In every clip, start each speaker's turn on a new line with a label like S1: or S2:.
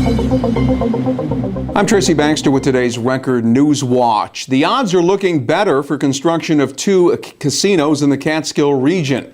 S1: I'm Tracy Baxter with today's Record Newswatch. The odds are looking better for construction of 2 casinos in the Catskill region.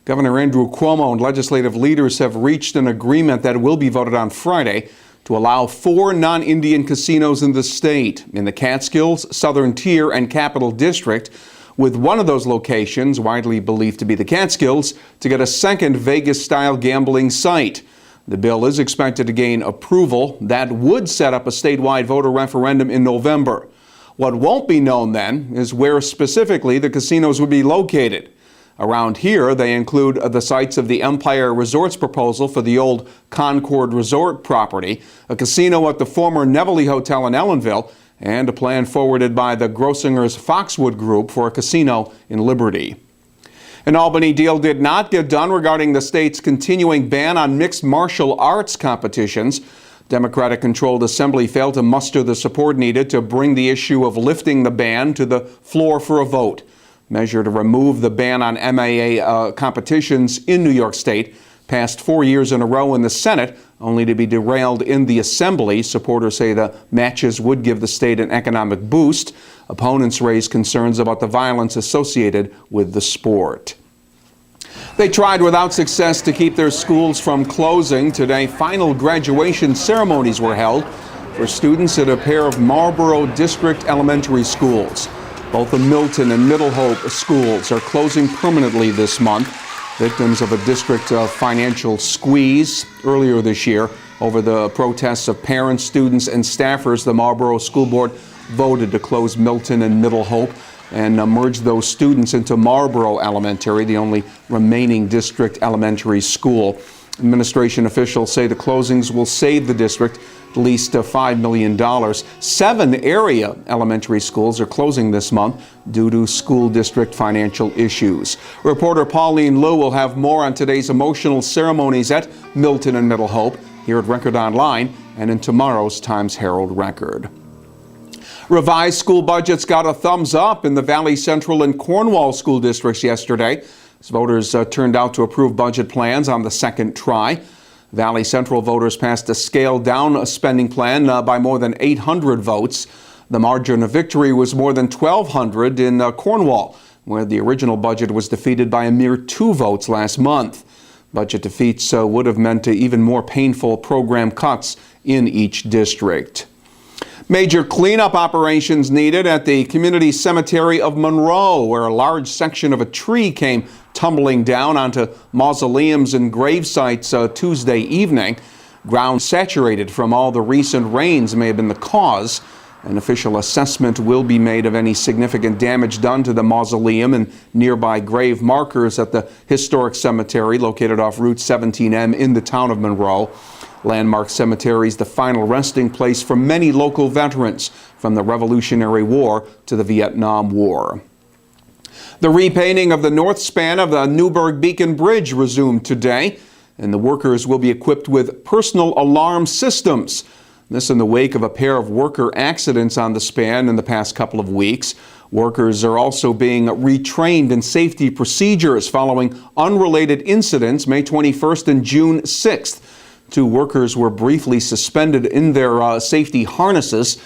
S1: Governor Andrew Cuomo and legislative leaders have reached an agreement that will be voted on Friday to allow 4 non-Indian casinos in the state, in the Catskills, Southern Tier, and Capital District, with one of those locations, widely believed to be the Catskills, to get a second Vegas-style gambling site. The bill is expected to gain approval. That would set up a statewide voter referendum in November. What won't be known then is where specifically the casinos would be located. Around here, they include the sites of the Empire Resorts proposal for the old Concord Resort property, a casino at the former Nevele Hotel in Ellenville, and a plan forwarded by the Grossinger's Foxwood Group for a casino in Liberty. An Albany deal did not get done regarding the state's continuing ban on mixed martial arts competitions. Democratic-controlled Assembly failed to muster the support needed to bring the issue of lifting the ban to the floor for a vote. Measure to remove the ban on MAA competitions in New York State passed 4 years in a row in the Senate, only to be derailed in the Assembly. Supporters say the matches would give the state an economic boost. Opponents raise concerns about the violence associated with the sport. They tried without success to keep their schools from closing. Today, final graduation ceremonies were held for students at a pair of Marlboro District elementary schools. Both the Milton and Middle Hope schools are closing permanently this month, victims of a district financial squeeze earlier this year over the protests of parents, students, and staffers. The Marlboro School Board voted to close Milton and Middle Hope and merge those students into Marlboro Elementary, the only remaining district elementary school. Administration officials say the closings will save the district at least $5 million. 7 area elementary schools are closing this month due to school district financial issues. Reporter Pauline Liu will have more on today's emotional ceremonies at Milton and Middle Hope here at Record Online and in tomorrow's Times-Herald Record. Revised school budgets got a thumbs up in the Valley Central and Cornwall school districts yesterday, as voters turned out to approve budget plans on the second try. Valley Central voters passed a scaled-down spending plan by more than 800 votes. The margin of victory was more than 1,200 in Cornwall, where the original budget was defeated by a mere 2 votes last month. Budget defeats would have meant even more painful program cuts in each district. Major cleanup operations needed at the community cemetery of Monroe, where a large section of a tree came tumbling down onto mausoleums and grave sites Tuesday evening. Ground saturated from all the recent rains may have been the cause. An official assessment will be made of any significant damage done to the mausoleum and nearby grave markers at the historic cemetery located off Route 17M in the town of Monroe. Landmark Cemetery is the final resting place for many local veterans from the Revolutionary War to the Vietnam War. The repainting of the north span of the Newburgh-Beacon Bridge resumed today, and the workers will be equipped with personal alarm systems. This in the wake of a pair of worker accidents on the span in the past couple of weeks. Workers are also being retrained in safety procedures following unrelated incidents May 21st and June 6th. 2 workers were briefly suspended in their safety harnesses.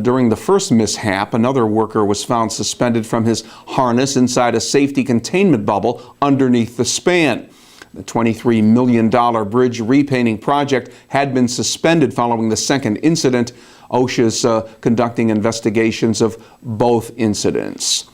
S1: During the first mishap, another worker was found suspended from his harness inside a safety containment bubble underneath the span. The $23 million bridge repainting project had been suspended following the second incident. OSHA's conducting investigations of both incidents.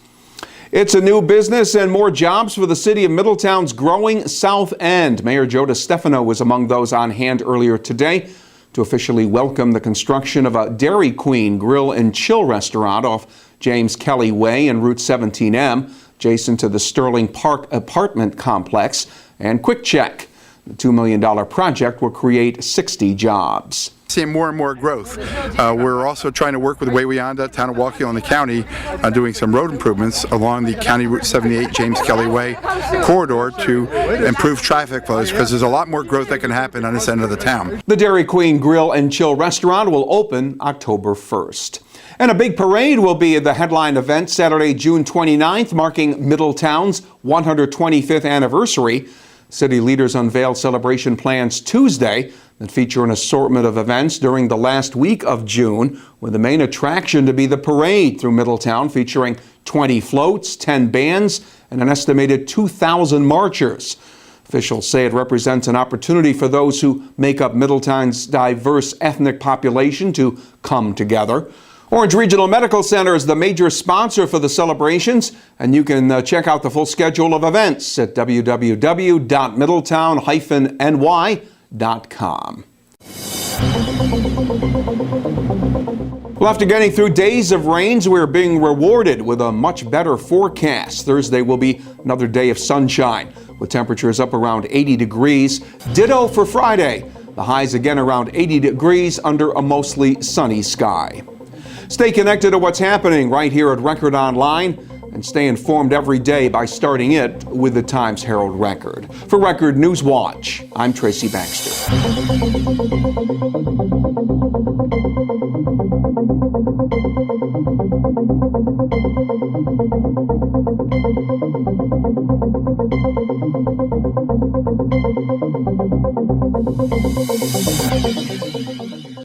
S1: It's a new business and more jobs for the city of Middletown's growing South End. Mayor Joe DeStefano was among those on hand earlier today to officially welcome the construction of a Dairy Queen grill and chill restaurant off James Kelly Way and Route 17M, adjacent to the Sterling Park apartment complex. And quick check, the $2 million project will create 60 jobs.
S2: Seeing more and more growth. We're also trying to work with Wayanda, Town of Waukegan, and the county on doing some road improvements along the County Route 78 James Kelly Way corridor to improve traffic flows, because there's a lot more growth that can happen on this end of the town.
S1: The Dairy Queen Grill and Chill restaurant will open October 1st. And a big parade will be the headline event Saturday, June 29th, marking Middletown's 125th anniversary. City leaders unveiled celebration plans Tuesday that feature an assortment of events during the last week of June, with the main attraction to be the parade through Middletown featuring 20 floats, 10 bands, and an estimated 2,000 marchers. Officials say it represents an opportunity for those who make up Middletown's diverse ethnic population to come together. Orange Regional Medical Center is the major sponsor for the celebrations, and you can check out the full schedule of events at www.middletown-ny.com. Well, after getting through days of rains, we're being rewarded with a much better forecast. Thursday will be another day of sunshine, with temperatures up around 80 degrees. Ditto for Friday. The highs again around 80 degrees under a mostly sunny sky. Stay connected to what's happening right here at Record Online, and stay informed every day by starting it with the Times-Herald Record. For Record Newswatch, I'm Tracy Baxter.